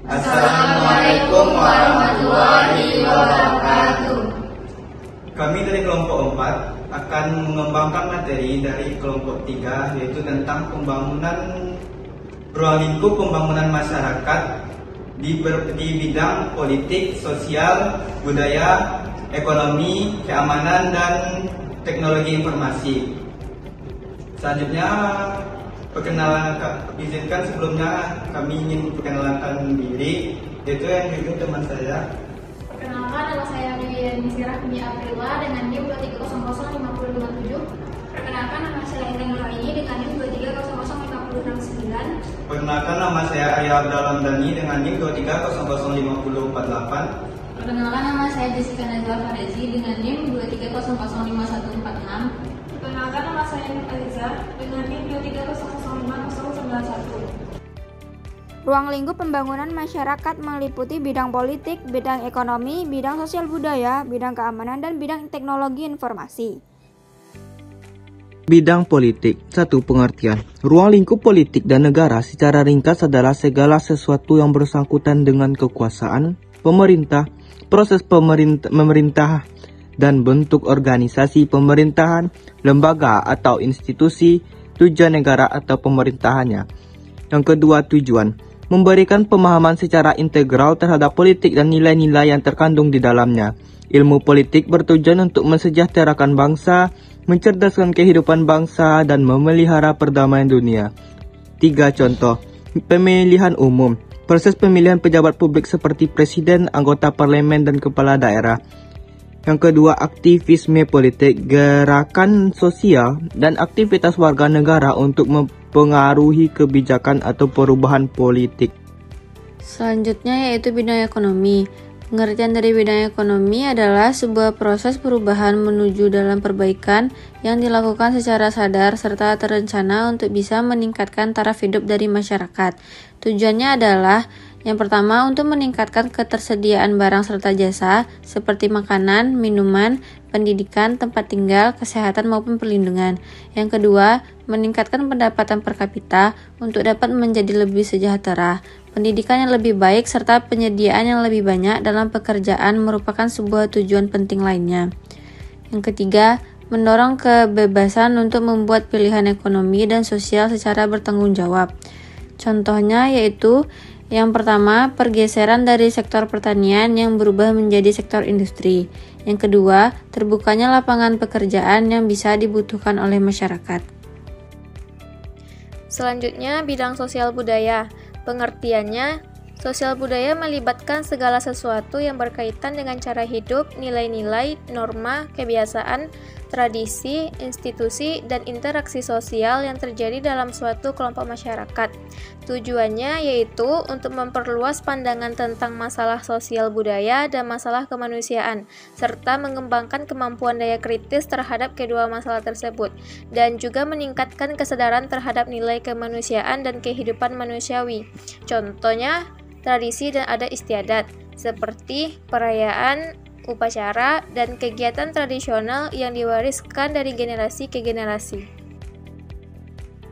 Assalamualaikum warahmatullahi wabarakatuh. Kami dari kelompok 4 akan mengembangkan materi dari kelompok 3, yaitu tentang ruang lingkup pembangunan masyarakat di bidang politik, sosial, budaya, ekonomi, keamanan, dan teknologi informasi. Selanjutnya, izinkan sebelumnya kami ingin perkenalkan diri, yaitu yang juga teman saya. Perkenalkan, nama saya Vivian Sirah Bumi Aprila dengan NIM 2300557. Perkenalkan, nama saya Intan Nuraini dengan NIM 2300569. Perkenalkan, nama saya Arya Abdallah Dani dengan NIM 2305048. Perkenalkan, nama saya Jessica Nazwa Farezi dengan NIM 230055146. Perkenalkan, nama saya Nur Aliza dengan NIM 230050091. Ruang lingkup pembangunan masyarakat meliputi bidang politik, bidang ekonomi, bidang sosial budaya, bidang keamanan, dan bidang teknologi informasi. Bidang politik. 1. Pengertian. Ruang lingkup politik dan negara secara ringkas adalah segala sesuatu yang bersangkutan dengan kekuasaan, pemerintah, proses pemerintah, dan bentuk organisasi pemerintahan, lembaga atau institusi, tujuan negara atau pemerintahannya. Yang kedua, tujuan. Memberikan pemahaman secara integral terhadap politik dan nilai-nilai yang terkandung di dalamnya. Ilmu politik bertujuan untuk mensejahterakan bangsa, mencerdaskan kehidupan bangsa, dan memelihara perdamaian dunia. 3 contoh. Pemilihan umum. Proses pemilihan pejabat publik seperti presiden, anggota parlemen, dan kepala daerah. Yang kedua, aktivisme politik, gerakan sosial, dan aktivitas warga negara untuk mempengaruhi kebijakan atau perubahan politik. Selanjutnya yaitu bidang ekonomi. Pengertian dari bidang ekonomi adalah sebuah proses perubahan menuju dalam perbaikan yang dilakukan secara sadar serta terencana untuk bisa meningkatkan taraf hidup dari masyarakat. Tujuannya adalah yang pertama, untuk meningkatkan ketersediaan barang serta jasa seperti makanan, minuman, pendidikan, tempat tinggal, kesehatan maupun perlindungan. Yang kedua, meningkatkan pendapatan per kapita untuk dapat menjadi lebih sejahtera. Pendidikan yang lebih baik serta penyediaan yang lebih banyak dalam pekerjaan merupakan sebuah tujuan penting lainnya. Yang ketiga, mendorong kebebasan untuk membuat pilihan ekonomi dan sosial secara bertanggung jawab. Contohnya yaitu yang pertama, pergeseran dari sektor pertanian yang berubah menjadi sektor industri. Yang kedua, terbukanya lapangan pekerjaan yang bisa dibutuhkan oleh masyarakat. Selanjutnya, bidang sosial budaya. Pengertiannya, sosial budaya melibatkan segala sesuatu yang berkaitan dengan cara hidup, nilai-nilai, norma, kebiasaan, tradisi, institusi, dan interaksi sosial yang terjadi dalam suatu kelompok masyarakat. Tujuannya yaitu untuk memperluas pandangan tentang masalah sosial budaya dan masalah kemanusiaan, serta mengembangkan kemampuan daya kritis terhadap kedua masalah tersebut, dan juga meningkatkan kesadaran terhadap nilai kemanusiaan dan kehidupan manusiawi. Contohnya, tradisi dan adat istiadat, seperti perayaan, upacara, dan kegiatan tradisional yang diwariskan dari generasi ke generasi.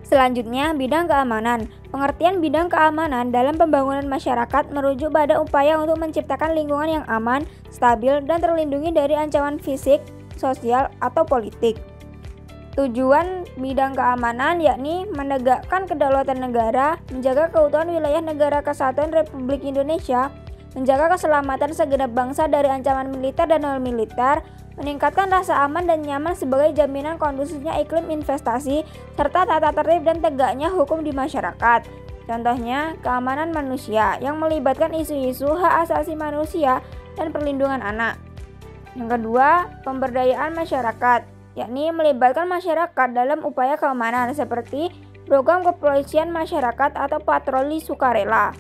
Selanjutnya, bidang keamanan. Pengertian bidang keamanan dalam pembangunan masyarakat merujuk pada upaya untuk menciptakan lingkungan yang aman, stabil, dan terlindungi dari ancaman fisik, sosial, atau politik. Tujuan bidang keamanan yakni menegakkan kedaulatan negara, menjaga keutuhan wilayah negara kesatuan Republik Indonesia, menjaga keselamatan segenap bangsa dari ancaman militer dan non-militer, meningkatkan rasa aman dan nyaman sebagai jaminan kondusifnya iklim investasi, serta tata tertib dan tegaknya hukum di masyarakat. Contohnya, keamanan manusia yang melibatkan isu-isu hak asasi manusia dan perlindungan anak. Yang kedua, pemberdayaan masyarakat, yakni melibatkan masyarakat dalam upaya keamanan seperti program kepolisian masyarakat atau patroli sukarela.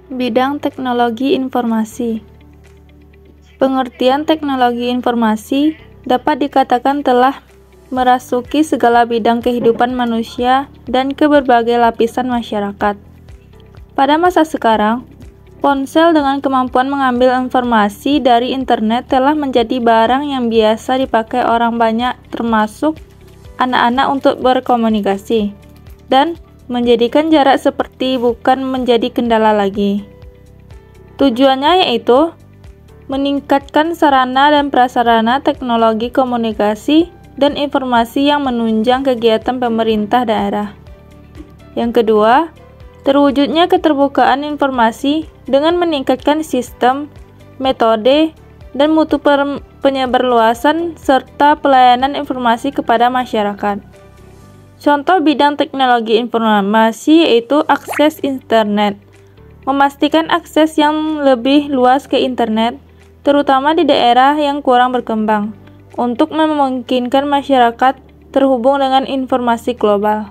Bidang teknologi informasi. Pengertian teknologi informasi dapat dikatakan telah merasuki segala bidang kehidupan manusia dan ke berbagai lapisan masyarakat. Pada masa sekarang, ponsel dengan kemampuan mengambil informasi dari internet telah menjadi barang yang biasa dipakai orang banyak, termasuk anak-anak, untuk berkomunikasi. Dan menjadikan jarak seperti bukan menjadi kendala lagi. Tujuannya yaitu meningkatkan sarana dan prasarana teknologi komunikasi dan informasi yang menunjang kegiatan pemerintah daerah. Yang kedua, terwujudnya keterbukaan informasi dengan meningkatkan sistem, metode, dan mutu penyebarluasan serta pelayanan informasi kepada masyarakat. Contoh bidang teknologi informasi yaitu akses internet. Memastikan akses yang lebih luas ke internet, terutama di daerah yang kurang berkembang, untuk memungkinkan masyarakat terhubung dengan informasi global.